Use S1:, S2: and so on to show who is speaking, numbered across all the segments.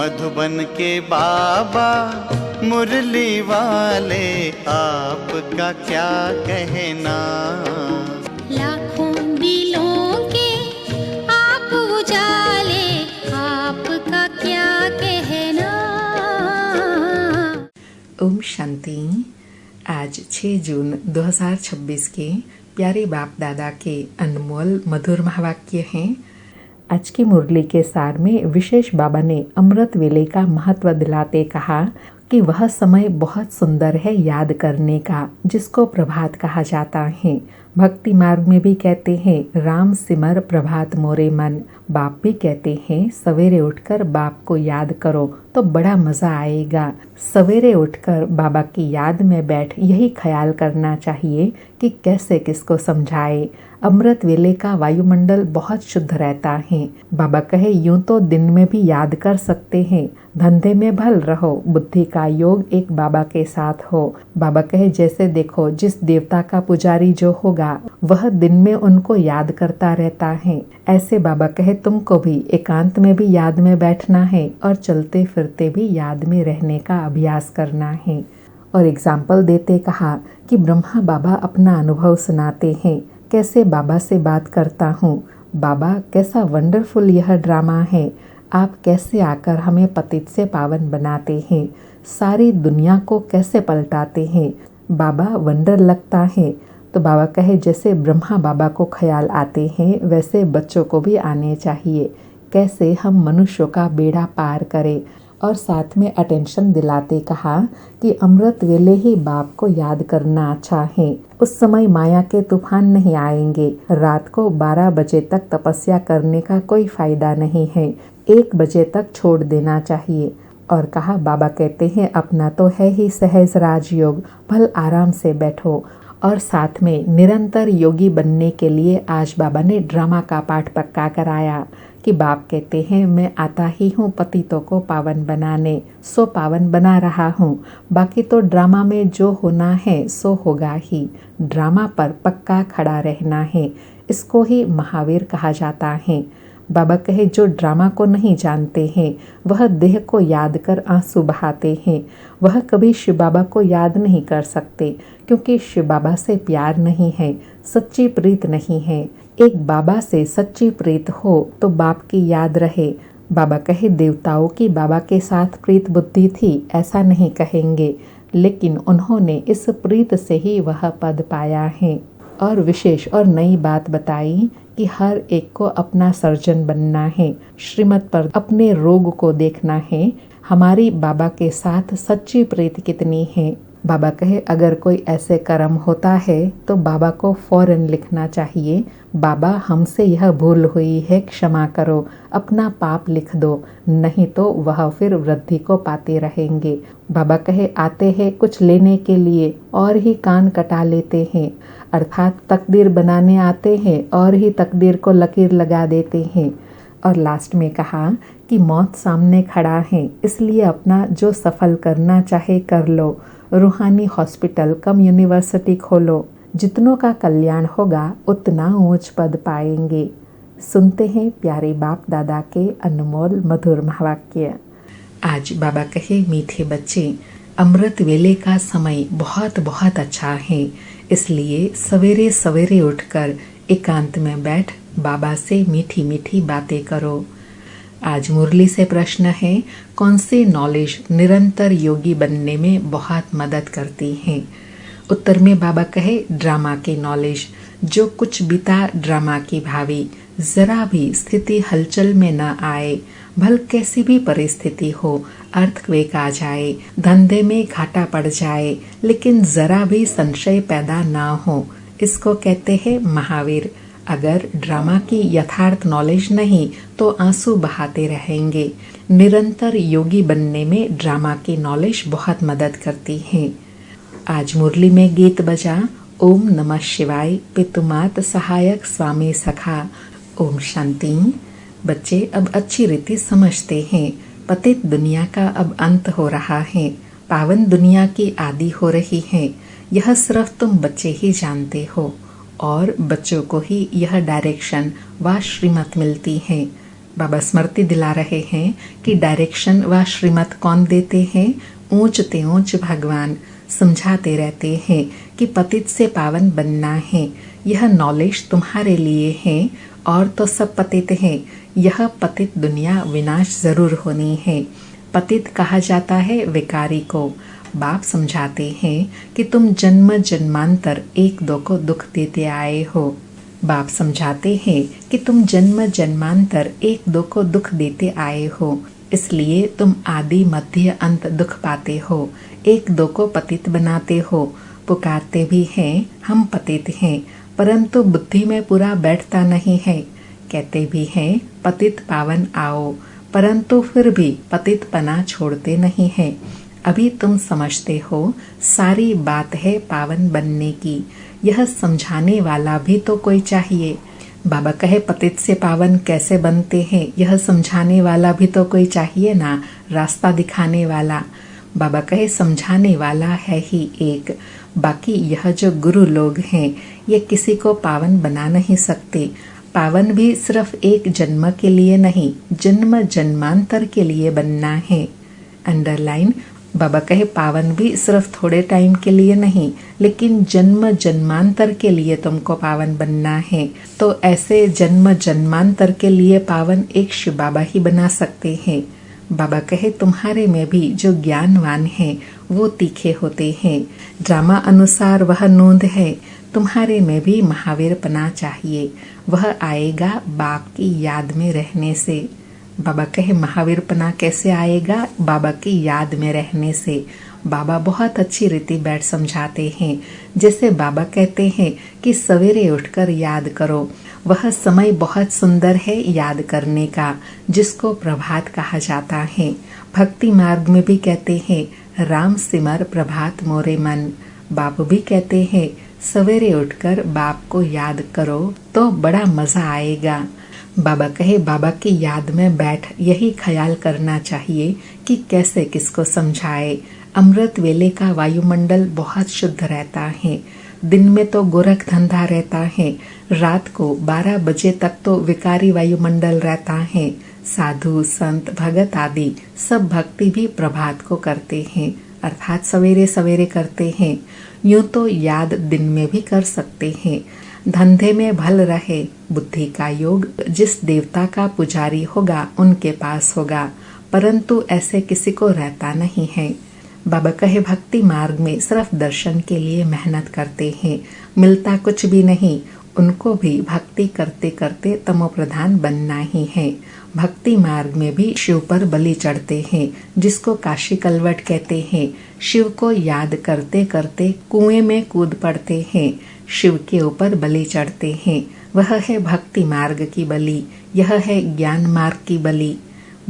S1: मधुबन के बाबा मुरली वाले, आपका क्या कहना।
S2: लाखों दिलों के आप उजाले, आपका क्या कहना।
S3: ओम शांति। आज 6 जून 2026 के प्यारे बाप दादा के अनमोल मधुर महावाक्य हैं। आज की मुरली के सार में विशेष बाबा ने अमृत वेले का महत्व दिलाते कहा कि वह समय बहुत सुंदर है याद करने का, जिसको प्रभात कहा जाता है। भक्ति मार्ग में भी कहते हैं राम सिमर प्रभात मोरे मन। बाप भी कहते हैं सवेरे उठकर बाप को याद करो तो बड़ा मज़ा आएगा। सवेरे उठकर बाबा की याद में बैठ यही ख्याल करना चाहिए कि कैसे किसको समझाए। अमृत वेले का वायुमंडल बहुत शुद्ध रहता है। बाबा कहे यूं तो दिन में भी याद कर सकते हैं, धंधे में भल रहो, बुद्धि का योग एक बाबा के साथ हो। बाबा कहे जैसे देखो जिस देवता का पुजारी जो होगा वह दिन में उनको याद करता रहता है, ऐसे बाबा कहे तुमको भी एकांत में भी याद में बैठना है और चलते फिरते भी याद में रहने का अभ्यास करना है। और एग्जाम्पल देते कहा कि ब्रह्मा बाबा अपना अनुभव सुनाते हैं, कैसे बाबा से बात करता हूँ। बाबा कैसा वंडरफुल यह ड्रामा है, आप कैसे आकर हमें पतित से पावन बनाते हैं, सारी दुनिया को कैसे पलटाते हैं। बाबा वंडर लगता है। तो बाबा कहे जैसे ब्रह्मा बाबा को ख्याल आते हैं वैसे बच्चों को भी आने चाहिए, कैसे हम मनुष्यों का बेड़ा पार करें। और साथ में अटेंशन दिलाते कहा कि अमृत वेले ही बाप को याद करना अच्छा है। उस समय माया के तूफान नहीं आएंगे। रात को 12 बजे तक तपस्या करने का कोई फायदा नहीं है, 1 बजे तक छोड़ देना चाहिए। और कहा बाबा कहते हैं अपना तो है ही सहज राजयोग, भल आराम से बैठो। और साथ में निरंतर योगी बनने के लिए आज बाबा ने ड्रामा का पाठ पक्का कराया कि बाप कहते हैं मैं आता ही हूँ पतितों को पावन बनाने, सो पावन बना रहा हूँ। बाकी तो ड्रामा में जो होना है सो होगा ही। ड्रामा पर पक्का खड़ा रहना है, इसको ही महावीर कहा जाता है। बाबा कहे जो ड्रामा को नहीं जानते हैं वह देह को याद कर आंसू बहाते हैं। वह कभी शिव बाबा को याद नहीं कर सकते, क्योंकि शिव बाबा से प्यार नहीं है, सच्ची प्रीत नहीं है। एक बाबा से सच्ची प्रीत हो तो बाप की याद रहे। बाबा कहे देवताओं की बाबा के साथ प्रीत बुद्धि थी ऐसा नहीं कहेंगे, लेकिन उन्होंने इस प्रीत से ही वह पद पाया है। और विशेष और नई बात बताई कि हर एक को अपना सर्जन बनना है, श्रीमत पर अपने रोग को देखना है। हमारी बाबा के साथ सच्ची प्रीति कितनी है। बाबा कहे अगर कोई ऐसे कर्म होता है तो बाबा को फौरन लिखना चाहिए, बाबा हमसे यह भूल हुई है क्षमा करो, अपना पाप लिख दो, नहीं तो वह फिर वृद्धि को पाते रहेंगे। बाबा कहे आते हैं कुछ लेने के लिए और ही कान कटा लेते हैं, अर्थात तकदीर बनाने आते हैं और ही तकदीर को लकीर लगा देते हैं। और लास्ट में कहा कि मौत सामने खड़ा है, इसलिए अपना जो सफल करना चाहे कर लो। रूहानी हॉस्पिटल कम यूनिवर्सिटी खोलो, जितनों का कल्याण होगा उतना ऊंच पद पाएंगे। सुनते हैं प्यारे बाप दादा के अनमोल मधुर महावाक्य। आज बाबा कहे मीठे बच्चे, अमृत वेले का समय बहुत बहुत अच्छा है, इसलिए सवेरे सवेरे उठकर एकांत में बैठ बाबा से मीठी मीठी बातें करो। आज मुरली से प्रश्न है कौन सी नॉलेज निरंतर योगी बनने में बहुत मदद करती है। उत्तर में बाबा कहे ड्रामा की नॉलेज, जो कुछ बीता ड्रामा की भावी, जरा भी स्थिति हलचल में न आए, भल कैसी भी परिस्थिति हो, अर्थक्वेक आ जाए, धंधे में घाटा पड़ जाए, लेकिन जरा भी संशय पैदा ना हो, इसको कहते हैं महावीर। अगर ड्रामा की यथार्थ नॉलेज नहीं तो आंसू बहाते रहेंगे। निरंतर योगी बनने में ड्रामा की नॉलेज बहुत मदद करती है। आज मुरली में गीत बजा ओम नमः शिवाय, पितुमात सहायक स्वामी सखा। ओम शांति। बच्चे अब अच्छी रीति समझते हैं, पतित दुनिया का अब अंत हो रहा है, पावन दुनिया की आदि हो रही है। यह सिर्फ तुम बच्चे ही जानते हो और बच्चों को ही यह डायरेक्शन व श्रीमत मिलती है। बाबा स्मृति दिला रहे हैं कि डायरेक्शन व श्रीमत कौन देते हैं? ऊंच ते ऊंच भगवान समझाते रहते हैं कि पतित से पावन बनना है। यह नॉलेज तुम्हारे लिए है और तो सब पतित हैं। यह पतित दुनिया विनाश जरूर होनी है। पतित कहा जाता है विकारी को। बाप समझाते हैं कि तुम जन्म जन्मांतर एक दो को दुख देते आए हो। बाप समझाते हैं कि तुम जन्म जन्मांतर एक दो को दुख देते आए हो, इसलिए तुम आदि मध्य अंत दुख पाते हो। एक दो को पतित बनाते हो। पुकारते भी हैं हम पतित हैं, परंतु बुद्धि में पूरा बैठता नहीं है। कहते भी हैं पतित पावन आओ, परंतु फिर भी पतित पना छोड़ते नहीं है। अभी तुम समझते हो सारी बात है पावन बनने की। यह समझाने वाला भी तो कोई चाहिए। बाबा कहे पतित से पावन कैसे बनते हैं, यह समझाने वाला भी तो कोई चाहिए ना, रास्ता दिखाने वाला। बाबा कहे समझाने वाला है ही एक, बाकी यह जो गुरु लोग हैं ये किसी को पावन बना नहीं सकते। पावन भी सिर्फ एक जन्म के लिए नहीं, जन्म जन्मांतर के लिए बनना है। अंडरलाइन। बाबा कहे पावन भी सिर्फ थोड़े टाइम के लिए नहीं, लेकिन जन्म जन्मांतर के लिए तुमको पावन बनना है। तो ऐसे जन्म जन्मांतर के लिए पावन एक शिव बाबा ही बना सकते हैं। बाबा कहे तुम्हारे में भी जो ज्ञानवान है वो तीखे होते हैं। ड्रामा अनुसार वह नोंद है। तुम्हारे में भी महावीर पना चाहिए। वह आएगा बाप की याद में रहने से। बाबा कहे महावीर पना कैसे आएगा? बाबा की याद में रहने से। बाबा बहुत अच्छी रीति बैठ समझाते हैं। जैसे बाबा कहते हैं कि सवेरे उठकर याद करो। वह समय बहुत सुंदर है याद करने का, जिसको प्रभात कहा जाता है। भक्ति मार्ग में भी कहते हैं राम सिमर प्रभात मोरे मन। बाप भी कहते हैं सवेरे उठकर बाप को याद करो तो बड़ा मजा आएगा। बाबा कहे बाबा की याद में बैठ यही ख्याल करना चाहिए कि कैसे किसको समझाए। अमृत वेले का वायुमंडल बहुत शुद्ध रहता है। दिन में तो गोरख धंधा रहता है, रात को 12 बजे तक तो विकारी वायुमंडल रहता है। साधु संत भगत आदि सब भक्ति भी प्रभात को करते हैं, अर्थात सवेरे सवेरे करते हैं। यूं तो याद दिन में भी कर सकते हैं। धंधे में भल रहे, बुद्धि का योग जिस देवता का पुजारी होगा उनके पास होगा, परंतु ऐसे किसी को रहता नहीं है। बाबा कहे भक्ति मार्ग में सिर्फ दर्शन के लिए मेहनत करते हैं, मिलता कुछ भी नहीं। उनको भी भक्ति करते करते तमो प्रधान बनना ही है। भक्ति मार्ग में भी शिव पर बलि चढ़ते हैं, जिसको काशी कलवट कहते हैं। शिव को याद करते करते कुएं में कूद पड़ते हैं, शिव के ऊपर बलि चढ़ते हैं। वह है भक्ति मार्ग की बलि, यह है ज्ञान मार्ग की बलि।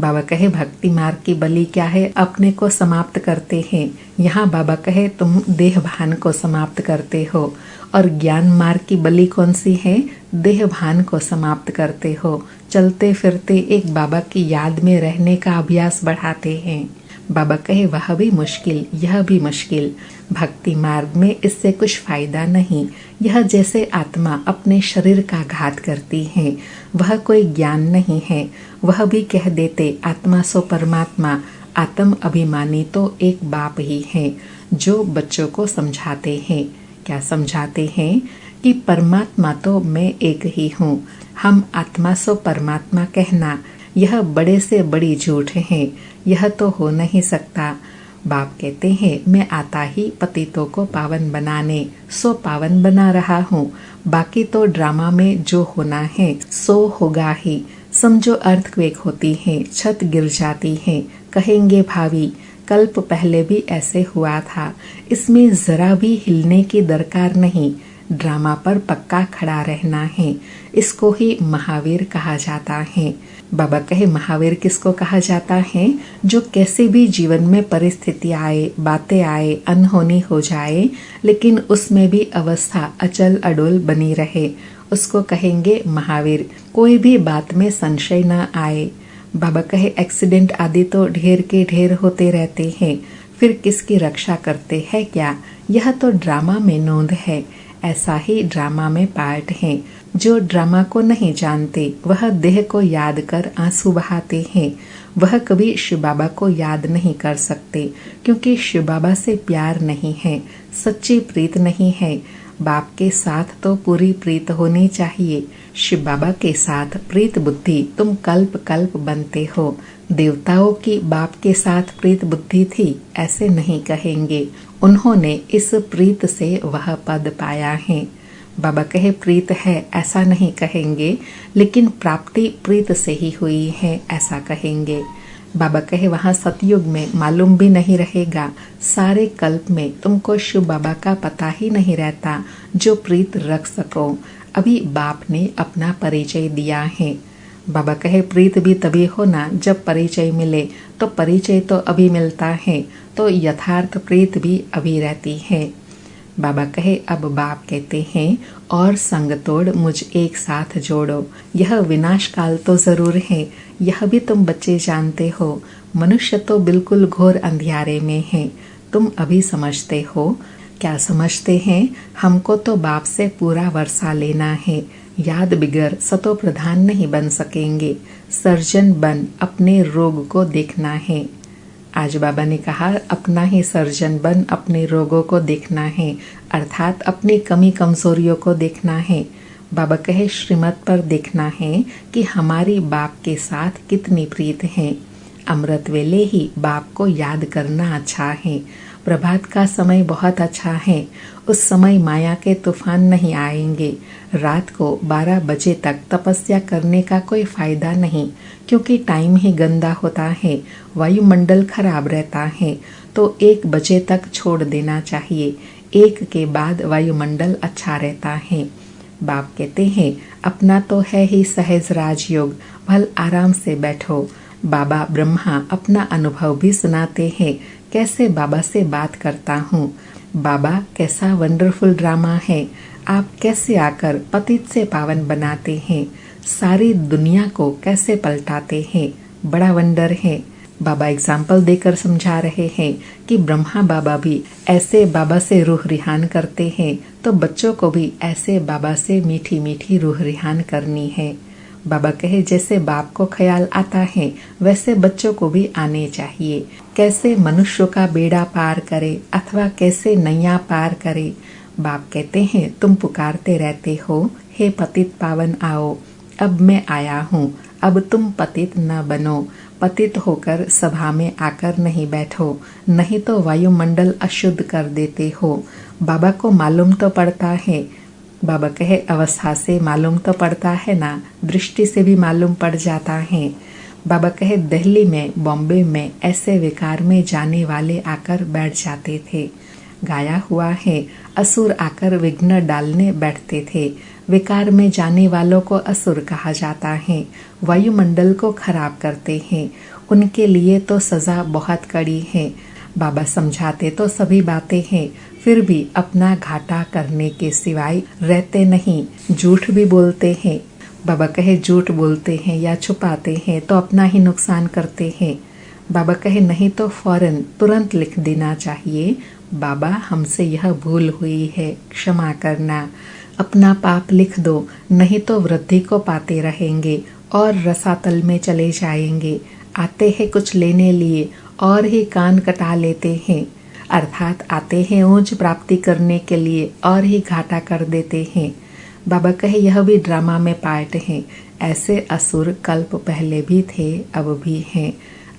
S3: बाबा कहे भक्ति मार्ग की बलि क्या है? अपने को समाप्त करते हैं। यहाँ बाबा कहे तुम देह भान को समाप्त करते हो। और ज्ञान मार्ग की बलि कौन सी है? देह भान को समाप्त करते हो। चलते फिरते एक बाबा की याद में रहने का अभ्यास बढ़ाते हैं। बाबा कहे वह भी मुश्किल, यह भी मुश्किल। भक्ति मार्ग में इससे कुछ फायदा नहीं। यह जैसे आत्मा अपने शरीर का घात करती है, वह कोई ज्ञान नहीं है। वह भी कह देते आत्मा सो परमात्मा। आत्म अभिमानी तो एक बाप ही है जो बच्चों को समझाते हैं। क्या समझाते हैं? कि परमात्मा तो मैं एक ही हूँ। हम आत्मा सो परमात्मा कहना यह बड़े से बड़ी झूठ है। यह तो हो नहीं सकता। बाप कहते हैं मैं आता ही पतितों को पावन बनाने, सो पावन बना रहा हूँ। बाकी तो ड्रामा में जो होना है सो होगा ही। समझो अर्थक्वेक होती है, छत गिर जाती है, कहेंगे भावी कल्प पहले भी ऐसे हुआ था। इसमें जरा भी हिलने की दरकार नहीं। ड्रामा पर पक्का खड़ा रहना है। इसको ही महावीर कहा जाता है। बाबा कहे महावीर किसको कहा जाता है? जो कैसे भी जीवन में परिस्थिति आए, बातें आए, अनहोनी हो जाए, लेकिन उसमें भी अवस्था अचल अडोल बनी रहे, उसको कहेंगे महावीर। कोई भी बात में संशय न आए। बाबा कहे एक्सीडेंट आदि तो ढेर के ढेर होते रहते हैं, फिर किसकी रक्षा करते हैं क्या? यह तो ड्रामा में नोंद है। ऐसा ही ड्रामा में पार्ट है। जो ड्रामा को नहीं जानते वह देह को याद कर आंसू बहाते हैं। वह कभी शिव बाबा को याद नहीं कर सकते, क्योंकि शिव बाबा से प्यार नहीं है, सच्ची प्रीत नहीं है। बाप के साथ तो पूरी प्रीत होनी चाहिए। शिव बाबा के साथ प्रीत बुद्धि तुम कल्प कल्प बनते हो। देवताओं की बाप के साथ प्रीत बुद्धि थी ऐसे नहीं कहेंगे। उन्होंने इस प्रीत से वह पद पाया है। बाबा कहे प्रीत है ऐसा नहीं कहेंगे, लेकिन प्राप्ति प्रीत से ही हुई है ऐसा कहेंगे। बाबा कहे वहाँ सतयुग में मालूम भी नहीं रहेगा, सारे कल्प में तुमको शिव बाबा का पता ही नहीं रहता जो प्रीत रख सको। अभी बाप ने अपना परिचय दिया है। बाबा कहे प्रीत भी तभी होना जब परिचय मिले, तो परिचय तो अभी मिलता है, तो यथार्थ प्रीत भी अभी रहती है। बाबा कहे अब बाप कहते हैं और संग तोड़ मुझ एक साथ जोड़ो। यह विनाश काल तो जरूर है, यह भी तुम बच्चे जानते हो। मनुष्य तो बिल्कुल घोर अंधियारे में है, तुम अभी समझते हो। क्या समझते हैं? हमको तो बाप से पूरा वर्षा लेना है। याद बिगर सतो प्रधान नहीं बन सकेंगे। सर्जन बन अपने रोग को देखना है। आज बाबा ने कहा अपना ही सर्जन बन अपने रोगों को देखना है, अर्थात अपनी कमी कमजोरियों को देखना है। बाबा कहे श्रीमत पर देखना है कि हमारी बाप के साथ कितनी प्रीत है। अमृत वेले ही बाप को याद करना अच्छा है। प्रभात का समय बहुत अच्छा है, उस समय माया के तूफान नहीं आएंगे। रात को 12 बजे तक तपस्या करने का कोई फायदा नहीं, क्योंकि टाइम ही गंदा होता है, वायुमंडल खराब रहता है, तो 1 बजे तक छोड़ देना चाहिए। 1 के बाद वायुमंडल अच्छा रहता है। बाप कहते हैं अपना तो है ही सहज राजयोग, भल आराम से बैठो। बाबा ब्रह्मा अपना अनुभव भी सुनाते हैं, कैसे बाबा से बात करता हूँ। बाबा कैसा वंडरफुल ड्रामा है, आप कैसे आकर पतित से पावन बनाते हैं, सारी दुनिया को कैसे पलटाते हैं, बड़ा वंडर है। बाबा एग्जाम्पल देकर समझा रहे हैं कि ब्रह्मा बाबा भी ऐसे बाबा से रूह रिहान करते हैं, तो बच्चों को भी ऐसे बाबा से मीठी मीठी रूह रिहान करनी है। बाबा कहे जैसे बाप को ख्याल आता है वैसे बच्चों को भी आने चाहिए। कैसे मनुष्यों का बेड़ा पार करे अथवा कैसे नैया पार करे। बाप कहते हैं तुम पुकारते रहते हो, हे पतित पावन आओ, अब मैं आया हूँ, अब तुम पतित न बनो। पतित होकर सभा में आकर नहीं बैठो, नहीं तो वायुमंडल अशुद्ध कर देते हो। बाबा को मालूम तो पड़ता है। बाबा कहे अवस्था से मालूम तो पड़ता है ना, दृष्टि से भी मालूम पड़ जाता है। बाबा कहे दिल्ली में, बॉम्बे में ऐसे विकार में जाने वाले आकर बैठ जाते थे। गाया हुआ है असुर आकर विघ्न डालने बैठते थे। विकार में जाने वालों को असुर कहा जाता है, वायुमंडल को खराब करते हैं, उनके लिए तो सजा बहुत कड़ी है। बाबा समझाते तो सभी बातें हैं, फिर भी अपना घाटा करने के सिवाय रहते नहीं, झूठ भी बोलते हैं। बाबा कहे झूठ बोलते हैं या छुपाते हैं तो अपना ही नुकसान करते हैं। बाबा कहे नहीं तो फौरन तुरंत लिख देना चाहिए, बाबा हमसे यह भूल हुई है, क्षमा करना। अपना पाप लिख दो, नहीं तो वृद्धि को पाते रहेंगे और रसातल में चले जाएंगे। आते हैं कुछ लेने लिए और ही कान कटा लेते हैं, अर्थात आते हैं ऊंच प्राप्ति करने के लिए और ही घाटा कर देते हैं। बाबा कहे यह भी ड्रामा में पार्ट है। ऐसे असुर कल्प पहले भी थे, अब भी हैं।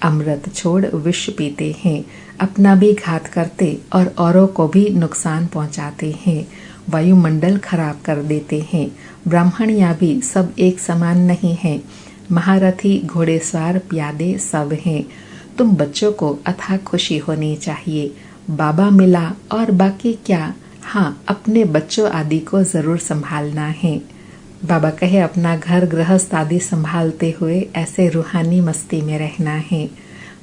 S3: अमृत छोड़ विष पीते हैं, अपना भी घात करते और औरों को भी नुकसान पहुंचाते हैं। वायुमंडल खराब कर देते हैं। ब्राह्मणियाँ भी सब एक समान नहीं हैं। महारथी, घोड़ेसवार, प्यादे सब हैं। तुम बच्चों को अथाह खुशी होनी चाहिए। बाबा मिला और बाकी क्या, हाँ अपने बच्चों आदि को जरूर संभालना है। बाबा कहे अपना घर गृहस्थ आदि संभालते हुए ऐसे रूहानी मस्ती में रहना है।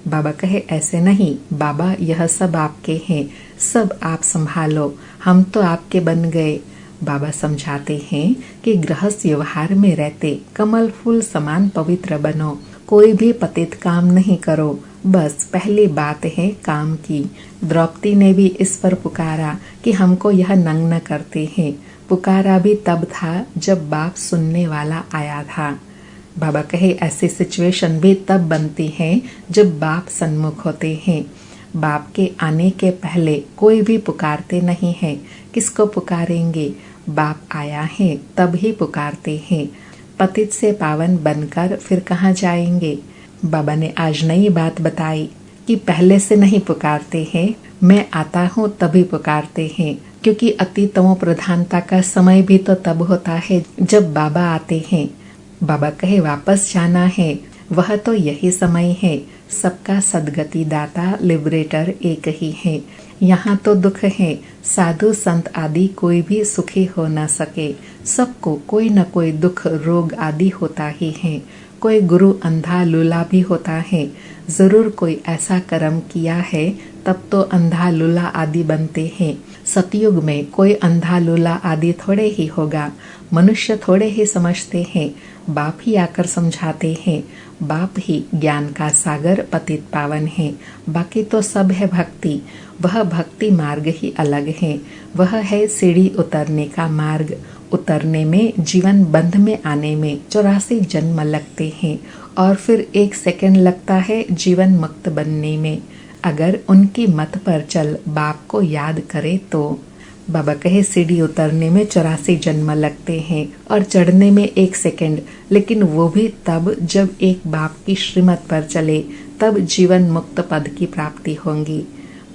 S3: बाबा कहे ऐसे नहीं, बाबा यह सब आपके हैं, सब आप संभालो, हम तो आपके बन गए। बाबा समझाते हैं कि गृहस्थ व्यवहार में रहते कमल फूल समान पवित्र बनो, कोई भी पतित काम नहीं करो, बस पहली बात है काम की। द्रौपदी ने भी इस पर पुकारा कि हमको यह नंग न करते हैं। पुकारा भी तब था जब बाप सुनने वाला आया था। बाबा कहे ऐसी सिचुएशन भी तब बनती है जब बाप सन्मुख होते हैं। बाप के आने के पहले कोई भी पुकारते नहीं है। किसको पुकारेंगे? बाप आया है तब ही पुकारते हैं। पतित से पावन बनकर फिर कहाँ जाएंगे? बाबा ने आज नई बात बताई कि पहले से नहीं पुकारते हैं, मैं आता हूँ तभी पुकारते हैं। क्योंकि अति तमो प्रधानता का समय भी तो तब होता है जब बाबा आते हैं। बाबा कहे वापस जाना है, वह तो यही समय है। सबका सदगति दाता लिबरेटर एक ही है। यहाँ तो दुख है, साधु संत आदि कोई भी सुखी हो न सके। सबको कोई न कोई दुख रोग आदि होता ही है। कोई गुरु अंधा लूला भी होता है। जरूर कोई ऐसा कर्म किया है तब तो अंधा लूला आदि बनते हैं। सतयुग में कोई अंधा लूला आदि थोड़े ही होगा। मनुष्य थोड़े ही समझते हैं। बाप ही आकर समझाते हैं। बाप ही ज्ञान का सागर पतित पावन है। बाकी तो सब है भक्ति। वह भक्ति मार्ग ही अलग है। वह है सीढ़ी उतरने का मार्ग। उतरने में, जीवन बंध में आने में 84 जन्म लगते हैं और फिर 1 सेकंड लगता है जीवन मुक्त बनने में। अगर उनकी मत पर चल बाप को याद करे तो। बाबा कहे सीढ़ी उतरने में 84 जन्म लगते हैं और चढ़ने में 1 सेकंड, लेकिन वो भी तब जब एक बाप की श्रीमत पर चले, तब जीवन मुक्त पद की प्राप्ति होगी।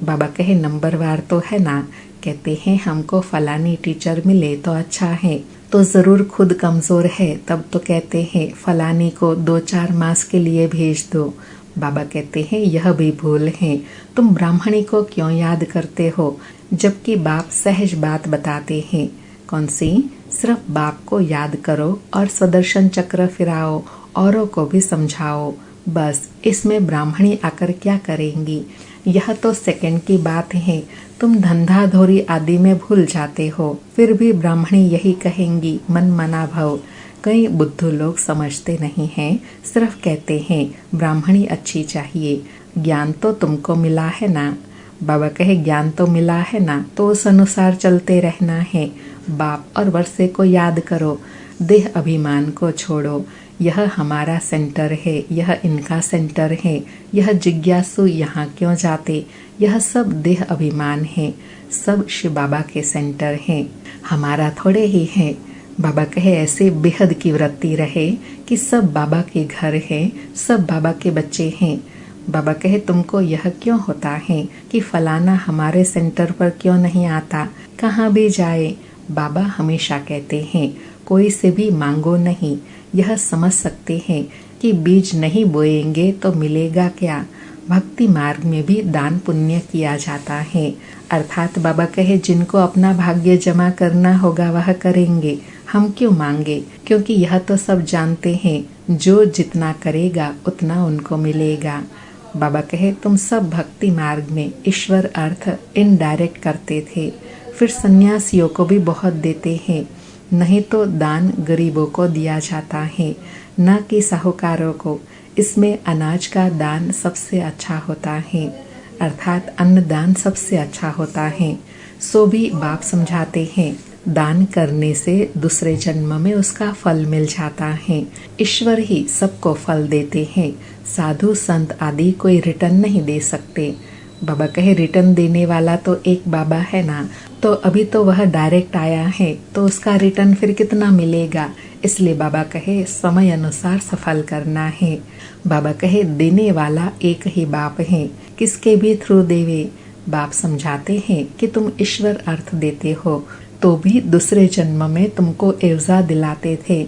S3: बाबा कहे नंबरवार तो है ना। कहते हैं हमको फलानी टीचर मिले तो अच्छा है, तो जरूर खुद कमजोर है तब तो कहते हैं फलानी को 2-4 मास के लिए भेज दो। बाबा कहते हैं यह भी भूल है। तुम ब्राह्मणी को क्यों याद करते हो जबकि बाप सहज बात बताते हैं। कौन सी? सिर्फ बाप को याद करो और स्वदर्शन चक्र फिराओ, औरों को भी समझाओ। बस इसमें ब्राह्मणी आकर क्या करेंगी? यह तो सेकंड की बात है। तुम धंधा धोरी आदि में भूल जाते हो, फिर भी ब्राह्मणी यही कहेंगी मन मना भव। कई बुद्धू लोग समझते नहीं हैं, सिर्फ कहते हैं ब्राह्मणी अच्छी चाहिए। ज्ञान तो तुमको मिला है ना। बाबा कहे ज्ञान तो मिला है ना, तो उस अनुसार चलते रहना है। बाप और वर्षे को याद करो, देह अभिमान को छोड़ो। यह हमारा सेंटर है, यह इनका सेंटर है। यह जिज्ञासु यहाँ क्यों जाते? यह सब देह अभिमान है। सब शिव बाबा के सेंटर हैं, हमारा थोड़े ही है। बाबा कहे ऐसे बेहद की वृत्ति रहे कि सब बाबा के घर है, सब बाबा के बच्चे हैं। बाबा कहे तुमको यह क्यों होता है कि फलाना हमारे सेंटर पर क्यों नहीं आता? कहाँ भी जाए, बाबा हमेशा कहते हैं कोई से भी मांगो नहीं। यह समझ सकते हैं कि बीज नहीं बोएंगे तो मिलेगा क्या। भक्ति मार्ग में भी दान पुण्य किया जाता है। अर्थात बाबा कहे जिनको अपना भाग्य जमा करना होगा वह करेंगे, हम क्यों मांगे? क्योंकि यह तो सब जानते हैं जो जितना करेगा उतना उनको मिलेगा। बाबा कहे तुम सब भक्ति मार्ग में ईश्वर अर्थ इनडायरेक्ट करते थे, फिर सन्यासियों को भी बहुत देते हैं। नहीं तो दान गरीबों को दिया जाता है, न कि साहूकारों को। इसमें अनाज का दान सबसे अच्छा होता है, अर्थात अन्नदान सबसे अच्छा होता है। सो भी बाप समझाते हैं दान करने से दूसरे जन्म में उसका फल मिल जाता है। ईश्वर ही सबको फल देते हैं, साधु संत आदि कोई रिटर्न नहीं दे सकते। बाबा कहे रिटर्न देने वाला तो एक बाबा है ना, तो अभी तो वह डायरेक्ट आया है, तो उसका रिटर्न फिर कितना मिलेगा? इसलिए बाबा कहे समय अनुसार सफल करना है। बाबा कहे देने वाला एक ही बाप है, किसके भी थ्रू देवे। बाप समझाते हैं कि तुम ईश्वर अर्थ देते हो तो भी दूसरे जन्म में तुमको एवजा दिलाते थे।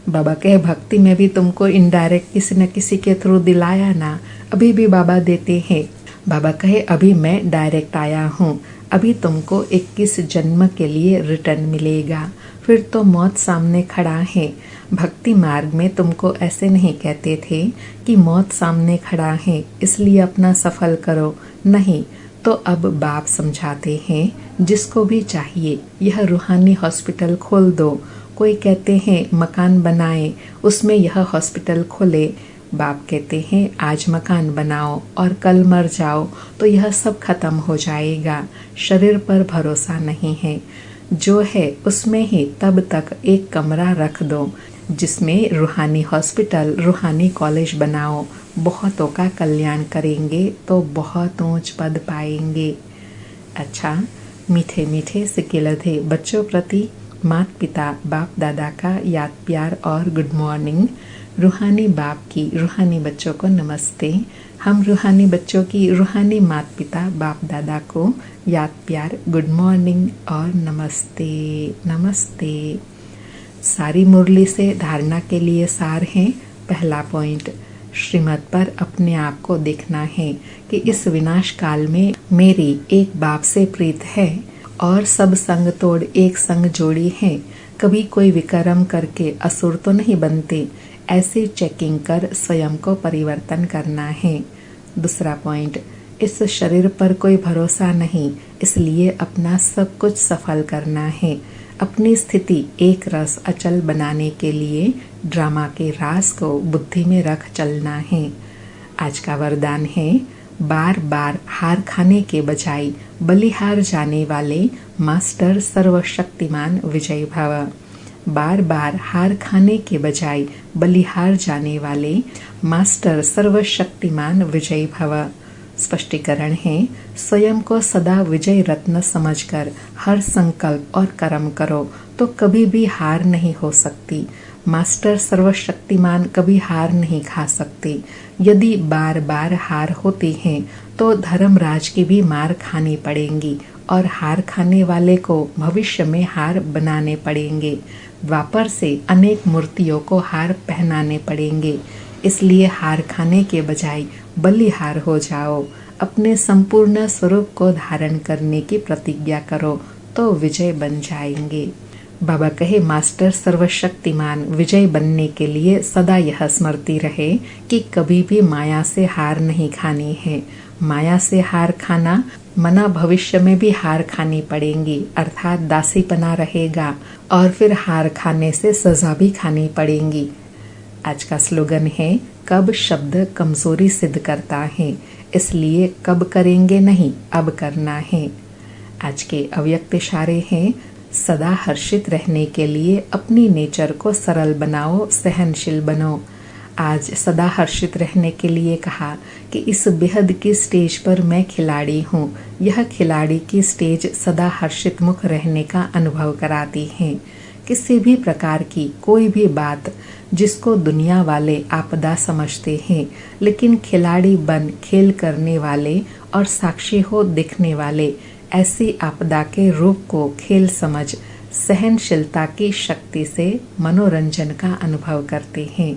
S3: बाबा कहे भक्ति में भी तुमको इनडायरेक्ट किसी न किसी के थ्रू दिलाया ना, अभी भी बाबा देते हैं। बाबा कहे अभी मैं डायरेक्ट आया हूँ, अभी तुमको 21 जन्म के लिए रिटर्न मिलेगा, फिर तो मौत सामने खड़ा है। भक्ति मार्ग में तुमको ऐसे नहीं कहते थे कि मौत सामने खड़ा है इसलिए अपना सफल करो, नहीं। तो अब बाप समझाते हैं जिसको भी चाहिए यह रूहानी हॉस्पिटल खोल दो। कोई कहते हैं मकान बनाए उसमें यह हॉस्पिटल खोले, बाप कहते हैं आज मकान बनाओ और कल मर जाओ तो यह सब खत्म हो जाएगा। शरीर पर भरोसा नहीं है, जो है उसमें ही तब तक एक कमरा रख दो जिसमें रूहानी हॉस्पिटल, रूहानी कॉलेज बनाओ। बहुतों का कल्याण करेंगे तो बहुत ऊंच पद पाएंगे। अच्छा, मीठे मीठे सिकिलधे बच्चों प्रति माता पिता बाप दादा का याद प्यार और गुड मॉर्निंग। रूहानी बाप की रूहानी बच्चों को नमस्ते। हम रूहानी बच्चों की रूहानी माता पिता बाप दादा को याद प्यार, गुड मॉर्निंग और नमस्ते नमस्ते। सारी मुरली से धारणा के लिए सार है। पहला पॉइंट, श्रीमत पर अपने आप को देखना है कि इस विनाश काल में मेरी एक बाप से प्रीत है और सब संग तोड़ एक संग जोड़ी है। कभी कोई विक्रम करके असुर तो नहीं बनते, ऐसी चेकिंग कर स्वयं को परिवर्तन करना है। दूसरा पॉइंट, इस शरीर पर कोई भरोसा नहीं, इसलिए अपना सब कुछ सफल करना है। अपनी स्थिति एक रस अचल बनाने के लिए ड्रामा के रास को बुद्धि में रख चलना है। आज का वरदान है, बार बार हार खाने के बजाय बलिहार जाने वाले मास्टर सर्वशक्तिमान विजय भव। बार बार हार खाने के बजाय बलिहार जाने वाले मास्टर सर्वशक्तिमान विजय भव। स्पष्टीकरण है, स्वयं को सदा विजय रत्न समझकर हर संकल्प और कर्म करो तो कभी भी हार नहीं हो सकती। मास्टर सर्वशक्तिमान कभी हार नहीं खा सकते। यदि बार बार हार होती है तो धर्मराज की भी मार खानी पड़ेंगी और हार खाने वाले को भविष्य में हार बनाने पड़ेंगे। द्वापर से अनेक मूर्तियों को हार पहनाने पड़ेंगे। इसलिए हार खाने के बजाय बलिहार हो जाओ। अपने संपूर्ण स्वरूप को धारण करने की प्रतिज्ञा करो तो विजय बन जाएंगे। बाबा कहे, मास्टर सर्वशक्तिमान विजय बनने के लिए सदा यह स्मृति रहे कि कभी भी माया से हार नहीं खानी है। माया से हार खाना मना भविष्य में भी हार खानी पड़ेंगी, अर्थात दासीपना रहेगा और फिर हार खाने से सजा भी खानी पड़ेंगी। आज का स्लोगन है, कब शब्द कमजोरी सिद्ध करता है, इसलिए कब करेंगे नहीं, अब करना है। आज के अव्यक्त इशारे हैं, सदा हर्षित रहने के लिए अपनी नेचर को सरल बनाओ, सहनशील बनो। आज सदा हर्षित रहने के लिए कहा कि इस बेहद की स्टेज पर मैं खिलाड़ी हूँ। यह खिलाड़ी की स्टेज सदा हर्षित मुख रहने का अनुभव कराती है। किसी भी प्रकार की कोई भी बात जिसको दुनिया वाले आपदा समझते हैं, लेकिन खिलाड़ी बन खेल करने वाले और साक्षी हो दिखने वाले ऐसी आपदा के रूप को खेल समझ सहनशीलता की शक्ति से मनोरंजन का अनुभव करते हैं।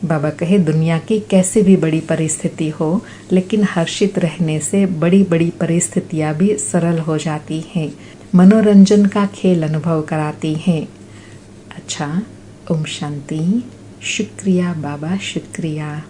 S3: बाबा कहे, दुनिया की कैसी भी बड़ी परिस्थिति हो, लेकिन हर्षित रहने से बड़ी बड़ी परिस्थितियां भी सरल हो जाती हैं, मनोरंजन का खेल अनुभव कराती हैं। अच्छा, ओम शांति। शुक्रिया बाबा, शुक्रिया।